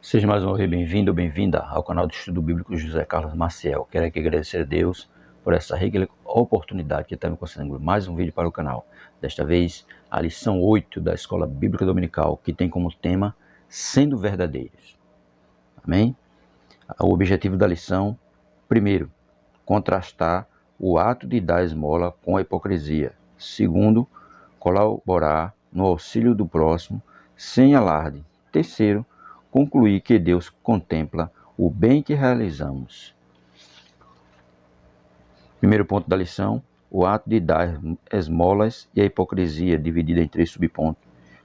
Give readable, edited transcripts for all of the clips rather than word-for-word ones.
Seja mais uma vez bem-vindo ou bem-vinda ao canal de Estudo Bíblico José Carlos Maciel. Quero aqui agradecer a Deus por essa rica oportunidade que está me concedendo mais um vídeo para o canal. Desta vez, a lição 8 da Escola Bíblica Dominical, que tem como tema Sendo Verdadeiros. Amém? O objetivo da lição, primeiro, contrastar o ato de dar esmola com a hipocrisia. Segundo, colaborar no auxílio do próximo sem alarde. Terceiro, concluir que Deus contempla o bem que realizamos. Primeiro ponto da lição, o ato de dar esmolas e a hipocrisia, dividida em 3 subpontos.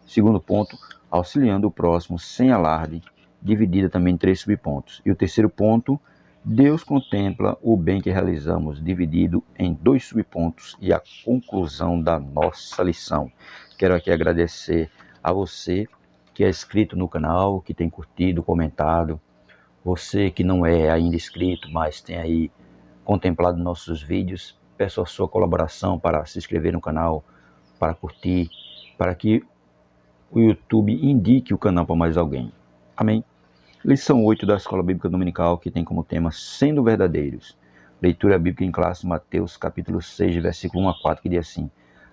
Segundo ponto, auxiliando o próximo sem alarde, dividida também em 3 subpontos. E o terceiro ponto, Deus contempla o bem que realizamos, dividido em 2 subpontos, e a conclusão da nossa lição. Quero aqui agradecer a você que é inscrito no canal, que tem curtido, comentado. Você que não é ainda inscrito, mas tem aí contemplado nossos vídeos, peço a sua colaboração para se inscrever no canal, para curtir, para que o YouTube indique o canal para mais alguém. Amém? Lição 8 da Escola Bíblica Dominical, que tem como tema Sendo Verdadeiros. Leitura bíblica em classe, Mateus capítulo 6, versículo 1 a 4, que diz assim: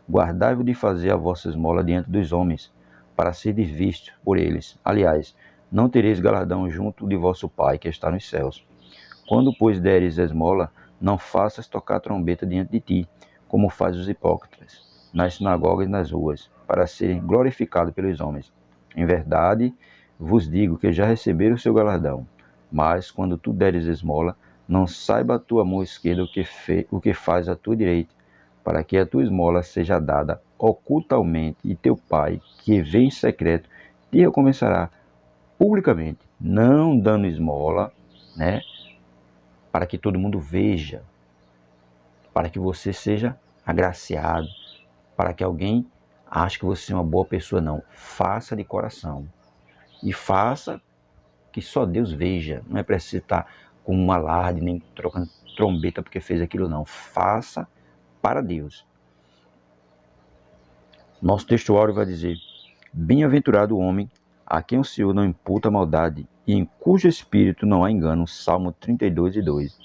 Guardai-vos de fazer a vossa esmola diante dos homens, para serdes vistos por eles. Aliás, não tereis galardão junto de vosso Pai, que está nos céus. Quando, pois, deres esmola, não faças tocar a trombeta diante de ti, como faz os hipócritas, nas sinagogas e nas ruas, para serem glorificados pelos homens. Em verdade, vos digo que já receberam o seu galardão. Mas, quando tu deres esmola, não saiba a tua mão esquerda o que faz a tua direita, para que a tua esmola seja dada ocultamente, e teu Pai, que vem em secreto, te recompensará publicamente, não dando esmola, né, para que todo mundo veja, para que você seja agraciado, para que alguém ache que você é uma boa pessoa. Não, faça de coração. E faça que só Deus veja. Não é preciso estar com um alarde, nem trocando trombeta porque fez aquilo, não. Faça para Deus. Nosso texto áureo vai dizer: Bem-aventurado o homem a quem o Senhor não imputa maldade e em cujo espírito não há engano. Salmo 32:2.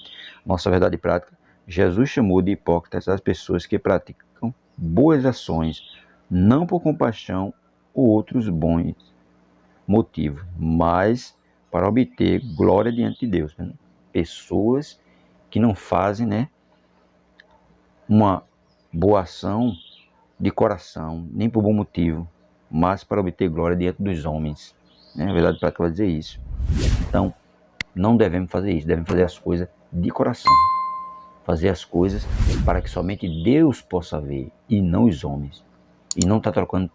Nossa verdade prática: Jesus chamou de hipócritas as pessoas que praticam boas ações, não por compaixão ou outros bons motivos, mas para obter glória diante de Deus. Né? Pessoas que não fazem, né, uma boa ação de coração, nem por bom motivo, mas para obter glória diante dos homens. Né? A verdade prática vai dizer isso. Então, não devemos fazer isso, devemos fazer as coisas de coração. Fazer as coisas para que somente Deus possa ver e não os homens. E não está trocando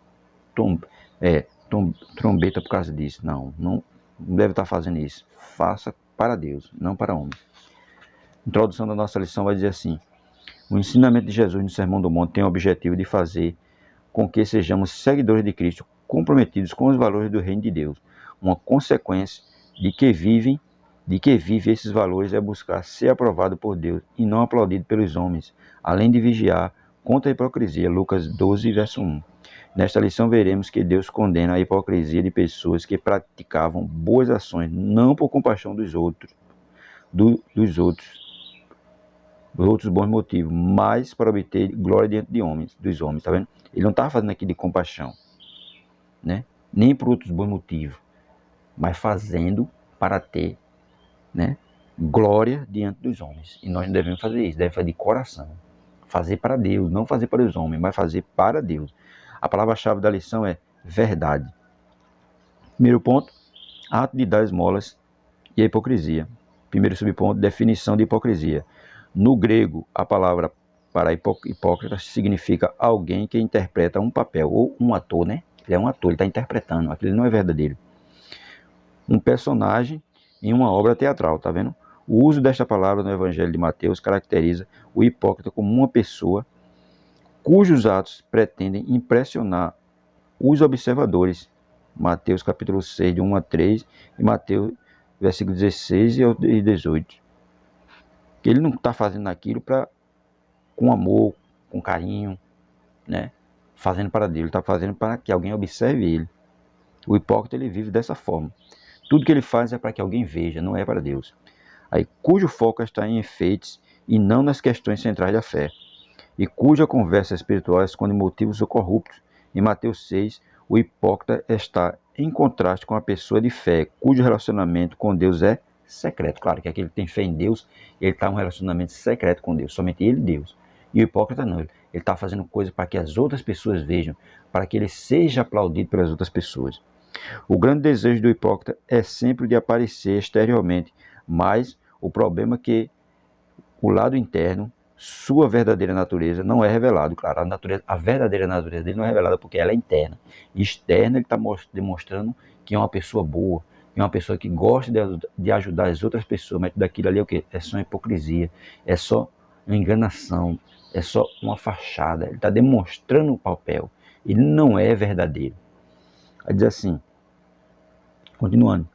trombeta por causa disso. Não deve estar fazendo isso. Faça para Deus, não para homem. A introdução da nossa lição vai dizer assim: o ensinamento de Jesus no Sermão do Monte tem o objetivo de fazer com que sejamos seguidores de Cristo, comprometidos com os valores do reino de Deus. Uma consequência de que vive esses valores é buscar ser aprovado por Deus e não aplaudido pelos homens, além de vigiar contra a hipocrisia. Lucas 12, verso 1. Nesta lição veremos que Deus condena a hipocrisia de pessoas que praticavam boas ações, não por compaixão dos outros bons motivos, mas para obter glória diante dos homens, tá vendo? Ele não estava fazendo aqui de compaixão, né? Nem por outros bons motivos, mas fazendo para ter, né, glória diante dos homens. E nós não devemos fazer isso, devemos fazer de coração. Fazer para Deus, não fazer para os homens, mas fazer para Deus. A palavra-chave da lição é verdade. Primeiro ponto, ato de dar esmolas e a hipocrisia. Primeiro subponto, definição de hipocrisia. No grego, a palavra para hipócrita significa alguém que interpreta um papel, ou um ator, né? Ele é um ator, ele está interpretando, aquilo não é verdadeiro. Um personagem em uma obra teatral, tá vendo? O uso desta palavra no Evangelho de Mateus caracteriza o hipócrita como uma pessoa cujos atos pretendem impressionar os observadores. Mateus capítulo 6, de 1 a 3, e Mateus versículo 16 e 18. Que ele não está fazendo aquilo com amor, com carinho, né? Fazendo para Deus, ele está fazendo para que alguém observe ele. O hipócrita, ele vive dessa forma. Tudo que ele faz é para que alguém veja, não é para Deus. Aí, cujo foco está em efeitos e não nas questões centrais da fé, e cuja conversa espiritual esconde motivos corruptos. Em Mateus 6, o hipócrita está em contraste com a pessoa de fé, cujo relacionamento com Deus é secreto. Claro que aquele que tem fé em Deus, ele está em um relacionamento secreto com Deus, somente ele e Deus. E o hipócrita não, ele está fazendo coisas para que as outras pessoas vejam, para que ele seja aplaudido pelas outras pessoas. O grande desejo do hipócrita é sempre de aparecer exteriormente, mas o problema é que o lado interno, sua verdadeira natureza, não é revelado. Claro, a verdadeira natureza dele não é revelada porque ela é interna. Externa, ele está demonstrando que é uma pessoa boa, que é uma pessoa que gosta de ajudar as outras pessoas, mas daquilo ali é o quê? É só hipocrisia, é só uma enganação, é só uma fachada. Ele está demonstrando o papel, ele não é verdadeiro. Aí diz assim, continuando: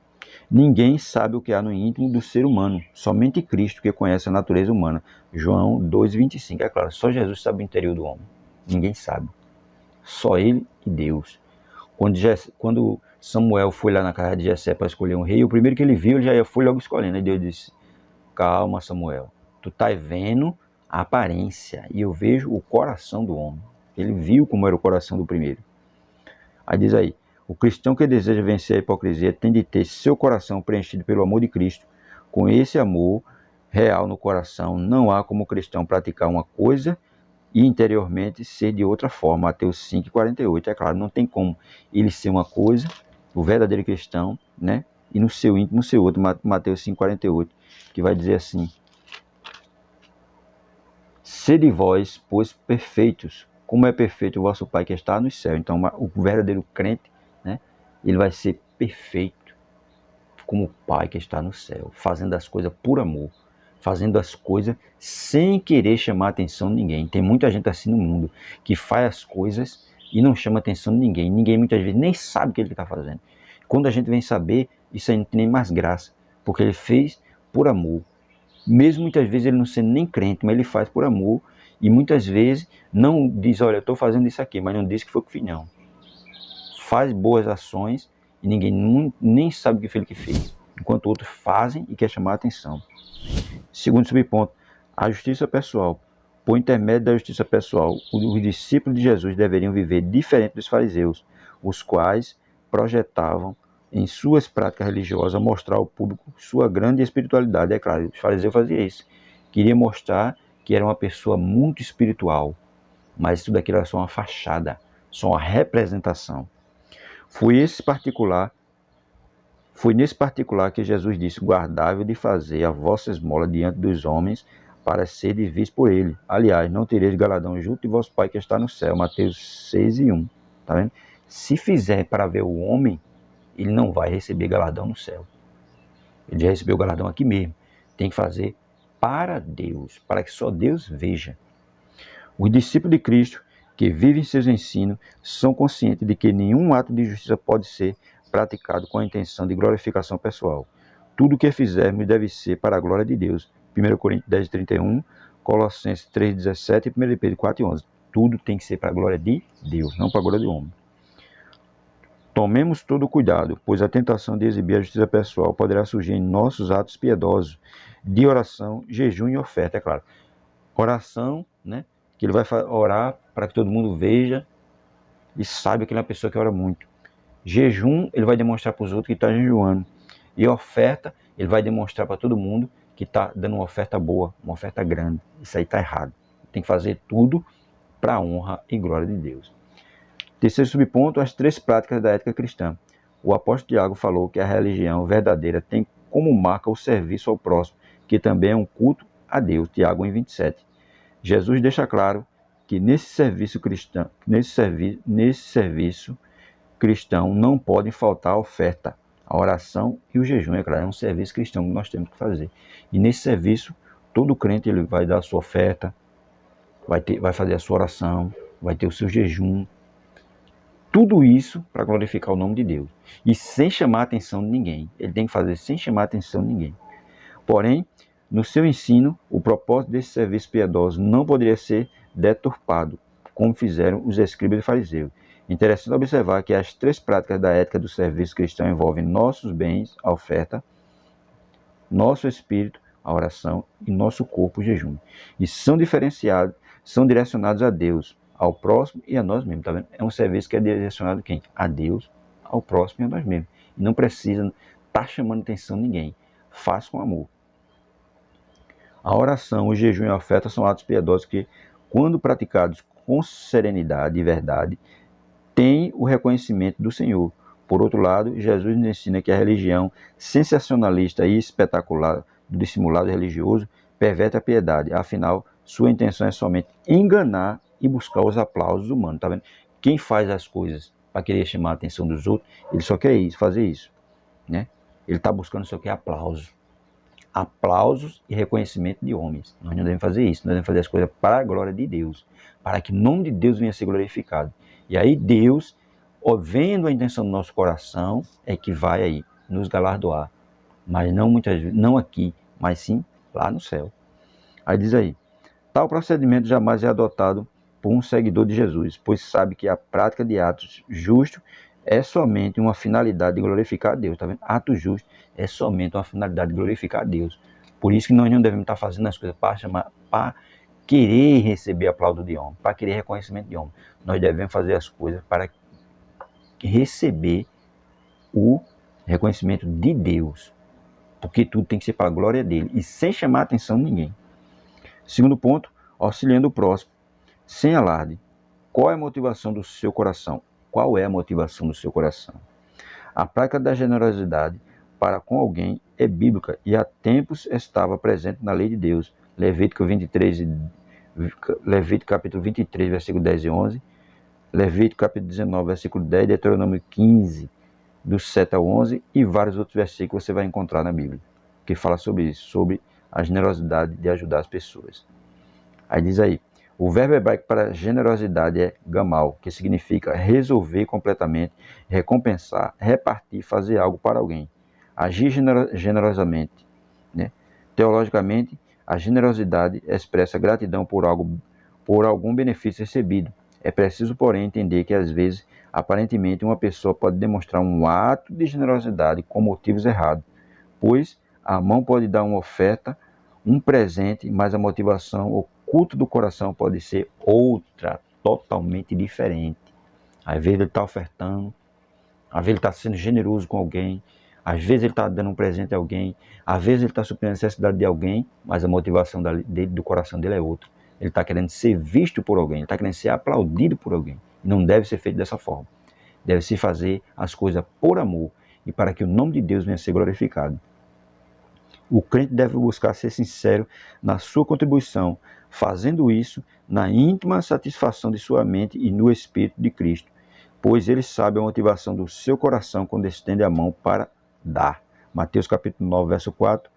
ninguém sabe o que há no íntimo do ser humano, somente Cristo que conhece a natureza humana. João 2,25. É claro, só Jesus sabe o interior do homem. Ninguém sabe. Só ele e Deus. Quando Samuel foi lá na casa de Jessé para escolher um rei, o primeiro que ele viu, ele já foi logo escolhendo. Aí Deus disse: calma, Samuel, tu tá vendo a aparência e eu vejo o coração do homem. Ele viu como era o coração do primeiro. Aí diz aí: o cristão que deseja vencer a hipocrisia tem de ter seu coração preenchido pelo amor de Cristo. Com esse amor real no coração, não há como o cristão praticar uma coisa e interiormente ser de outra forma. Mateus 5,48. É claro, não tem como ele ser uma coisa, o verdadeiro cristão, né? E no seu íntimo ser outro. Mateus 5,48, que vai dizer assim: sede vós, pois, perfeitos, como é perfeito o vosso Pai que está no céu. Então, o verdadeiro crente, né, ele vai ser perfeito como o Pai que está no céu, fazendo as coisas por amor, fazendo as coisas sem querer chamar a atenção de ninguém. Tem muita gente assim no mundo que faz as coisas e não chama a atenção de ninguém. Ninguém muitas vezes nem sabe o que ele está fazendo. Quando a gente vem saber, isso aí não tem nem mais graça, porque ele fez por amor. Mesmo muitas vezes ele não sendo nem crente, mas ele faz por amor. E muitas vezes não diz: olha, eu estou fazendo isso aqui, mas não diz que foi o que fiz, não. Faz boas ações e ninguém nem sabe o que foi ele que fez, enquanto outros fazem e quer chamar a atenção. Segundo subponto, a justiça pessoal. Por intermédio da justiça pessoal, os discípulos de Jesus deveriam viver diferente dos fariseus, os quais projetavam em suas práticas religiosas mostrar ao público sua grande espiritualidade. É claro, os fariseus faziam isso. Queria mostrar que era uma pessoa muito espiritual, mas tudo aquilo era só uma fachada, só uma representação. Foi nesse particular que Jesus disse: guardai-vos de fazer a vossa esmola diante dos homens, para serdes vistos por ele. Aliás, não tereis galardão junto de vosso Pai que está no céu. Mateus 6:1. Tá vendo? Se fizer para ver o homem, ele não vai receber galardão no céu. Ele já recebeu o galardão aqui mesmo. Tem que fazer para Deus, para que só Deus veja. Os discípulos de Cristo que vivem seus ensinos são conscientes de que nenhum ato de justiça pode ser praticado com a intenção de glorificação pessoal. Tudo o que fizermos deve ser para a glória de Deus. 1 Coríntios 10:31, Colossenses 3:17 e 1 Pedro 4:11. Tudo tem que ser para a glória de Deus, não para a glória do homem. Tomemos todo o cuidado, pois a tentação de exibir a justiça pessoal poderá surgir em nossos atos piedosos de oração, jejum e oferta. É claro, oração, né? Que ele vai orar para que todo mundo veja e saiba que ele é uma pessoa que ora muito. Jejum, ele vai demonstrar para os outros que está jejuando. E oferta, ele vai demonstrar para todo mundo que está dando uma oferta boa, uma oferta grande. Isso aí está errado. Tem que fazer tudo para a honra e glória de Deus. Terceiro subponto, as três práticas da ética cristã. O apóstolo Tiago falou que a religião verdadeira tem como marca o serviço ao próximo, que também é um culto a Deus. Tiago 1:27. Jesus deixa claro que nesse serviço cristão não podem faltar a oferta, a oração e o jejum. É claro, é um serviço cristão que nós temos que fazer. E nesse serviço, todo crente ele vai dar a sua oferta, vai fazer a sua oração, vai ter o seu jejum. Tudo isso para glorificar o nome de Deus. E sem chamar a atenção de ninguém. Ele tem que fazer sem chamar a atenção de ninguém. Porém, no seu ensino, o propósito desse serviço piedoso não poderia ser deturpado, como fizeram os escribas e fariseus. Interessante observar que as 3 práticas da ética do serviço cristão envolvem nossos bens, a oferta, nosso espírito, a oração, e nosso corpo, o jejum. E são diferenciados, são direcionados a Deus, ao próximo e a nós mesmos. Tá vendo? É um serviço que é direcionado a quem? A Deus, ao próximo e a nós mesmos. E não precisa estar chamando atenção de ninguém. Faz com amor. A oração, o jejum e a oferta são atos piedosos que, quando praticados com serenidade e verdade, têm o reconhecimento do Senhor. Por outro lado, Jesus nos ensina que a religião sensacionalista e espetacular do dissimulado religioso perverte a piedade. Afinal, sua intenção é somente enganar e buscar os aplausos humanos. Tá vendo? Quem faz as coisas para querer chamar a atenção dos outros, ele só quer isso, fazer isso, né? Ele está buscando só quer aplausos. Aplausos e reconhecimento de homens. Nós não devemos fazer isso. Nós devemos fazer as coisas para a glória de Deus, para que o nome de Deus venha a ser glorificado. E aí Deus, vendo a intenção do nosso coração, é que vai aí nos galardoar. Mas não muitas vezes, não aqui, mas sim lá no céu. Aí diz aí, tal procedimento jamais é adotado por um seguidor de Jesus, pois sabe que a prática de atos justos é somente uma finalidade de glorificar a Deus. Tá vendo? Ato justo é somente uma finalidade de glorificar a Deus. Por isso que nós não devemos estar fazendo as coisas para querer receber aplauso de homem, para querer reconhecimento de homem. Nós devemos fazer as coisas para receber o reconhecimento de Deus. Porque tudo tem que ser para a glória dele e sem chamar a atenção de ninguém. Segundo ponto, auxiliando o próximo, sem alarde. Qual é a motivação do seu coração? Qual é a motivação do seu coração? A prática da generosidade para com alguém é bíblica e há tempos estava presente na lei de Deus. Levítico capítulo 23, versículo 10 e 11. Levítico capítulo 19, versículo 10. Deuteronômio 15, do 7 ao 11. E vários outros versículos você vai encontrar na Bíblia, que fala sobre isso, sobre a generosidade de ajudar as pessoas. Aí diz aí, o verbo hebraico para generosidade é gamal, que significa resolver completamente, recompensar, repartir, fazer algo para alguém. Agir generosamente. Né? Teologicamente, a generosidade expressa gratidão por algum benefício recebido. É preciso, porém, entender que, às vezes, aparentemente, uma pessoa pode demonstrar um ato de generosidade com motivos errados, pois a mão pode dar uma oferta, um presente, mas a motivação, o culto do coração pode ser outra, totalmente diferente. Às vezes ele está ofertando, às vezes ele está sendo generoso com alguém, às vezes ele está dando um presente a alguém, às vezes ele está suprindo a necessidade de alguém, mas a motivação do coração dele é outra. Ele está querendo ser visto por alguém, ele está querendo ser aplaudido por alguém. Não deve ser feito dessa forma. Deve-se fazer as coisas por amor e para que o nome de Deus venha a ser glorificado. O crente deve buscar ser sincero na sua contribuição, fazendo isso na íntima satisfação de sua mente e no Espírito de Cristo, pois ele sabe a motivação do seu coração quando estende a mão para dar. Mateus capítulo 9, verso 4,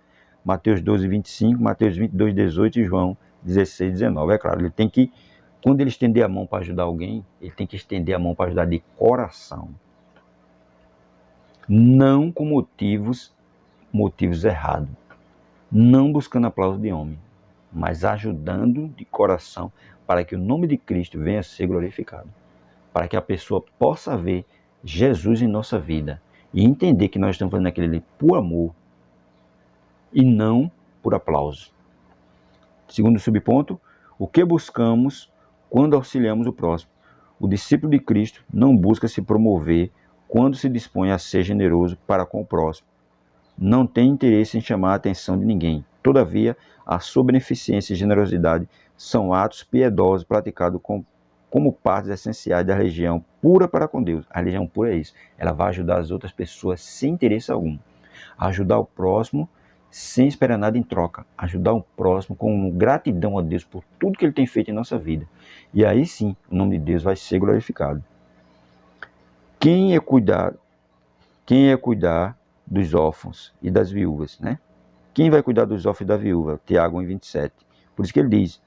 Mateus 12, 25, Mateus 22, 18 e João 16, 19. É claro, ele tem que, quando ele estender a mão para ajudar alguém, ele tem que estender a mão para ajudar de coração. Não com motivos errados. Não buscando aplauso de homem, mas ajudando de coração para que o nome de Cristo venha a ser glorificado. Para que a pessoa possa ver Jesus em nossa vida e entender que nós estamos fazendo aquilo ali por amor e não por aplauso. Segundo subponto, o que buscamos quando auxiliamos o próximo? O discípulo de Cristo não busca se promover quando se dispõe a ser generoso para com o próximo. Não tem interesse em chamar a atenção de ninguém. Todavia, a sua beneficência e generosidade são atos piedosos praticados como partes essenciais da religião pura para com Deus. A religião pura é isso. Ela vai ajudar as outras pessoas sem interesse algum. Ajudar o próximo sem esperar nada em troca. Ajudar o próximo com gratidão a Deus por tudo que Ele tem feito em nossa vida. E aí sim, o nome de Deus vai ser glorificado. Quem é cuidar dos órfãos e das viúvas, né? Quem vai cuidar dos órfãos e da viúva? Tiago 1,27. Por isso que ele diz,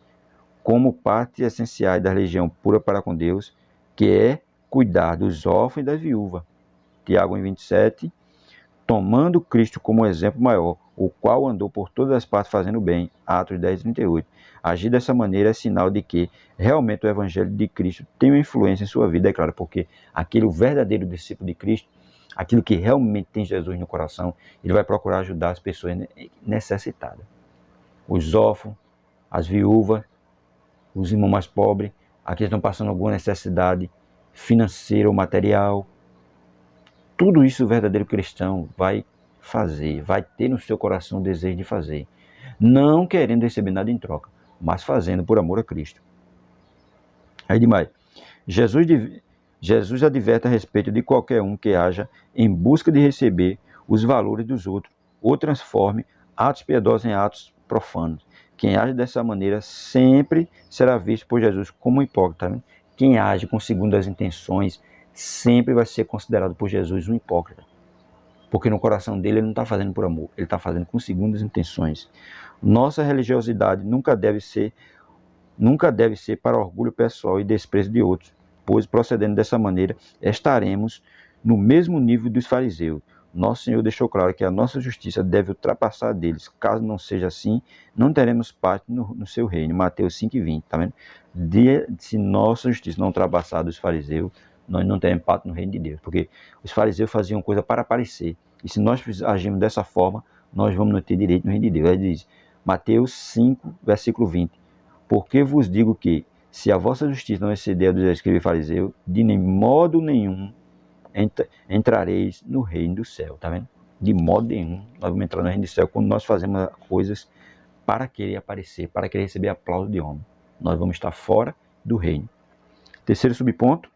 como partes essenciais da religião pura para com Deus, que é cuidar dos órfãos e da viúva. Tiago 1,27. tomando Cristo como exemplo maior, o qual andou por todas as partes fazendo bem, Atos 10:38. Agir dessa maneira é sinal de que realmente o Evangelho de Cristo tem uma influência em sua vida, é claro, porque aquele verdadeiro discípulo de Cristo, aquilo que realmente tem Jesus no coração, ele vai procurar ajudar as pessoas necessitadas. Os órfãos, as viúvas, os irmãos mais pobres, aqueles que estão passando alguma necessidade financeira ou material. Tudo isso o verdadeiro cristão vai fazer, vai ter no seu coração o desejo de fazer. Não querendo receber nada em troca, mas fazendo por amor a Cristo. Aí demais. Jesus adverte a respeito de qualquer um que haja em busca de receber os valores dos outros, ou transforme atos piedosos em atos profanos. Quem age dessa maneira sempre será visto por Jesus como hipócrita. Né? Quem age com segundas intenções sempre vai ser considerado por Jesus um hipócrita. Porque no coração dele ele não está fazendo por amor, ele está fazendo com segundas intenções. Nossa religiosidade nunca deve ser para orgulho pessoal e desprezo de outros, pois procedendo dessa maneira estaremos no mesmo nível dos fariseus. Nosso Senhor deixou claro que a nossa justiça deve ultrapassar a deles. Caso não seja assim, não teremos parte no seu reino. Mateus 5:20, tá vendo? Se nossa justiça não ultrapassar a dos fariseus, nós não teremos parte no reino de Deus. Porque os fariseus faziam coisa para aparecer. E se nós agirmos dessa forma, nós vamos não ter direito no reino de Deus. Ele diz, Mateus 5, versículo 20. Porque vos digo que, se a vossa justiça não exceder a dos escribas e fariseus, de modo nenhum entrareis no reino do céu, tá vendo? De modo nenhum nós vamos entrar no reino do céu quando nós fazemos coisas para querer aparecer, para querer receber aplauso de homem. Nós vamos estar fora do reino. Terceiro subponto,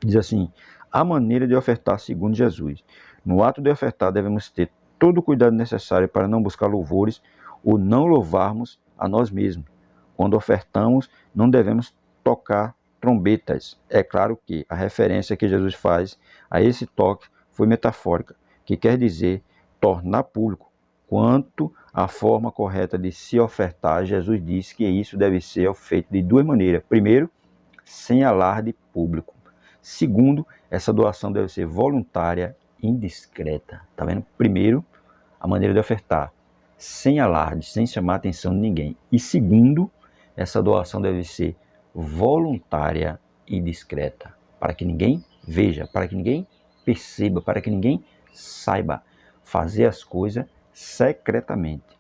diz assim, a maneira de ofertar segundo Jesus. No ato de ofertar devemos ter todo o cuidado necessário para não buscar louvores ou não louvarmos a nós mesmos. Quando ofertamos, não devemos tocar trombetas. É claro que a referência que Jesus faz a esse toque foi metafórica, que quer dizer tornar público. Quanto à forma correta de se ofertar, Jesus disse que isso deve ser feito de duas maneiras. Primeiro, sem alarde público. Segundo, essa doação deve ser voluntária e indiscreta. Tá vendo? Primeiro, a maneira de ofertar, sem alarde, sem chamar a atenção de ninguém. E segundo, essa doação deve ser voluntária e discreta, para que ninguém veja, para que ninguém perceba, para que ninguém saiba fazer as coisas secretamente.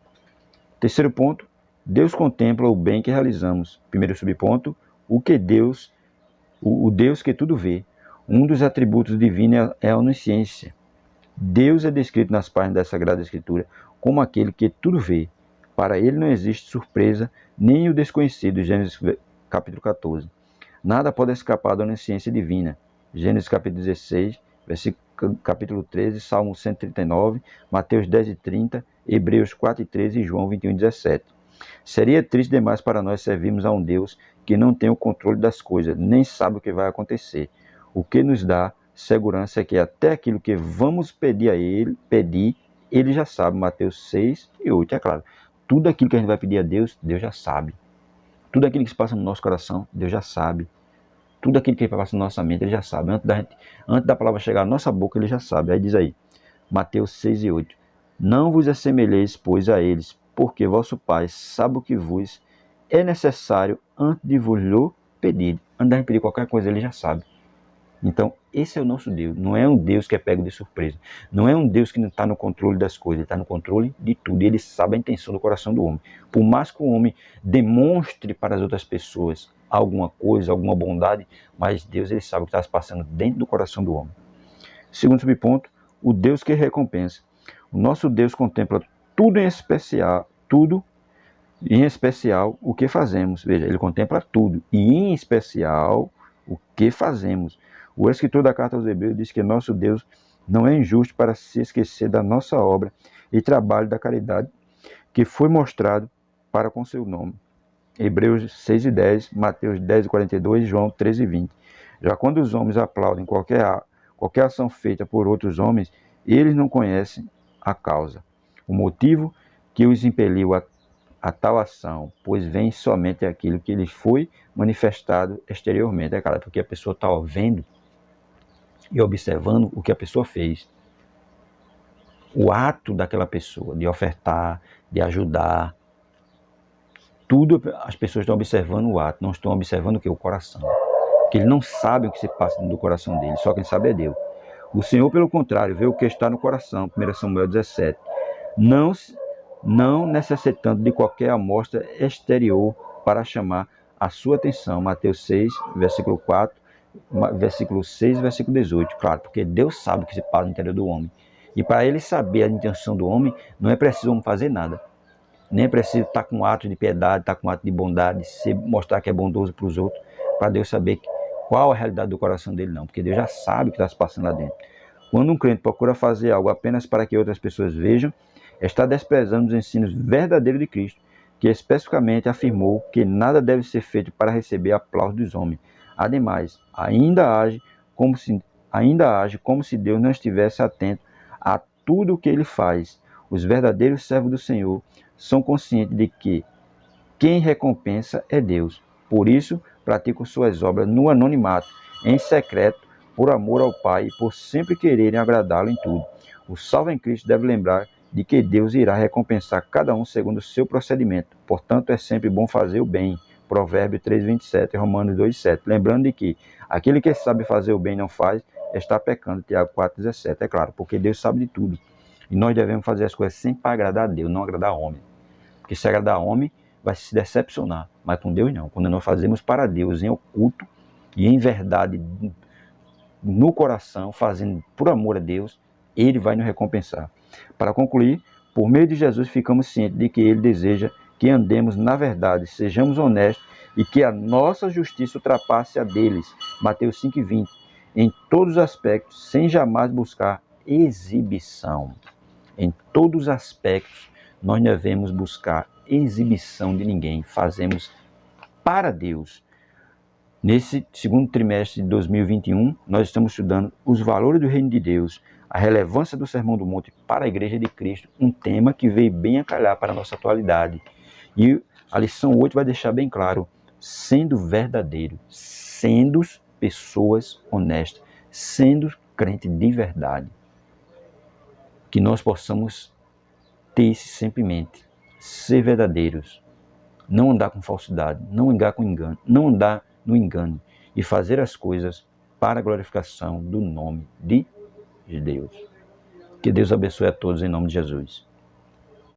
Terceiro ponto, Deus contempla o bem que realizamos. Primeiro subponto, o Deus que tudo vê. Um dos atributos divinos é a onisciência. Deus é descrito nas páginas da Sagrada Escritura como aquele que tudo vê. Para ele não existe surpresa, nem o desconhecido, Gênesis capítulo 14. Nada pode escapar da onisciência divina, Gênesis capítulo 16, capítulo 13, Salmo 139, Mateus 10:30, Hebreus 4:13 e João 21:17. Seria triste demais para nós servirmos a um Deus que não tem o controle das coisas, nem sabe o que vai acontecer. O que nos dá segurança é que até aquilo que vamos pedir a ele já sabe, Mateus 6:8, é claro. Tudo aquilo que a gente vai pedir a Deus, Deus já sabe. Tudo aquilo que se passa no nosso coração, Deus já sabe. Tudo aquilo que passa na nossa mente, Ele já sabe. Antes da palavra chegar à nossa boca, Ele já sabe. Aí diz aí, Mateus 6:8. Não vos assemelheis, pois, a eles, porque vosso Pai sabe o que vos é necessário antes de vos lhe pedir. Antes de a gente pedir qualquer coisa, Ele já sabe. Então, esse é o nosso Deus. Não é um Deus que é pego de surpresa. Não é um Deus que não está no controle das coisas. Ele está no controle de tudo. E Ele sabe a intenção do coração do homem. Por mais que o homem demonstre para as outras pessoas alguma coisa, alguma bondade, mas Deus ele sabe o que está se passando dentro do coração do homem. Segundo subponto, o Deus que recompensa. O nosso Deus contempla tudo em especial o que fazemos. Veja, Ele contempla tudo. E em especial o que fazemos. O escritor da carta aos Hebreus diz que nosso Deus não é injusto para se esquecer da nossa obra e trabalho da caridade que foi mostrado para com seu nome. Hebreus 6:10, Mateus 10:42 e João 13:20. Já quando os homens aplaudem qualquer ação feita por outros homens, eles não conhecem a causa, o motivo que os impeliu a tal ação, pois vem somente aquilo que lhes foi manifestado exteriormente. É claro, porque a pessoa está vendo e observando o que a pessoa fez. o ato daquela pessoa, de ofertar, de ajudar. Tudo as pessoas estão observando o ato, não estão observando o que? O coração. Porque eles não sabem o que se passa dentro do coração deles, só quem sabe é Deus. O Senhor, pelo contrário, vê o que está no coração, 1 Samuel 17. Não necessitando de qualquer amostra exterior para chamar a sua atenção. Mateus 6, versículo 4, versículo 6 e versículo 18. Claro, porque Deus sabe o que se passa no interior do homem. E para ele saber a intenção do homem, não é preciso homem fazer nada. Nem é preciso estar com ato de piedade, estar com ato de bondade, mostrar que é bondoso para os outros, para Deus saber qual a realidade do coração dele, não. Porque Deus já sabe o que está se passando lá dentro. Quando um crente procura fazer algo apenas para que outras pessoas vejam, está desprezando os ensinos verdadeiros de Cristo, que especificamente afirmou que nada deve ser feito para receber aplauso dos homens. Ademais, ainda age como se Deus não estivesse atento a tudo o que ele faz. Os verdadeiros servos do Senhor são conscientes de que quem recompensa é Deus. Por isso, praticam suas obras no anonimato, em secreto, por amor ao Pai e por sempre quererem agradá-lo em tudo. O salvo em Cristo deve lembrar de que Deus irá recompensar cada um segundo o seu procedimento. Portanto, é sempre bom fazer o bem. Provérbio 3:27, Romanos 2:7. Lembrando de que aquele que sabe fazer o bem e não faz, está pecando. Tiago 4:17. É claro, porque Deus sabe de tudo. E nós devemos fazer as coisas sempre para agradar a Deus, não agradar ao homem. Porque se agradar ao homem, vai se decepcionar. Mas com Deus não. Quando nós fazemos para Deus em oculto e em verdade no coração, fazendo por amor a Deus, Ele vai nos recompensar. Para concluir, por meio de Jesus ficamos cientes de que Ele deseja que andemos na verdade, sejamos honestos e que a nossa justiça ultrapasse a deles. Mateus 5:20. Em todos os aspectos, sem jamais buscar exibição. Em todos os aspectos, nós devemos buscar exibição de ninguém. Fazemos para Deus. Nesse segundo trimestre de 2021, nós estamos estudando os valores do reino de Deus, a relevância do Sermão do Monte para a Igreja de Cristo, um tema que veio bem a calhar para a nossa atualidade. E a lição 8 vai deixar bem claro, sendo verdadeiro, sendo pessoas honestas, sendo crente de verdade. Que nós possamos ter isso sempre em mente, ser verdadeiros, não andar com falsidade, não andar com engano, não andar no engano e fazer as coisas para a glorificação do nome de Deus. Que Deus abençoe a todos em nome de Jesus.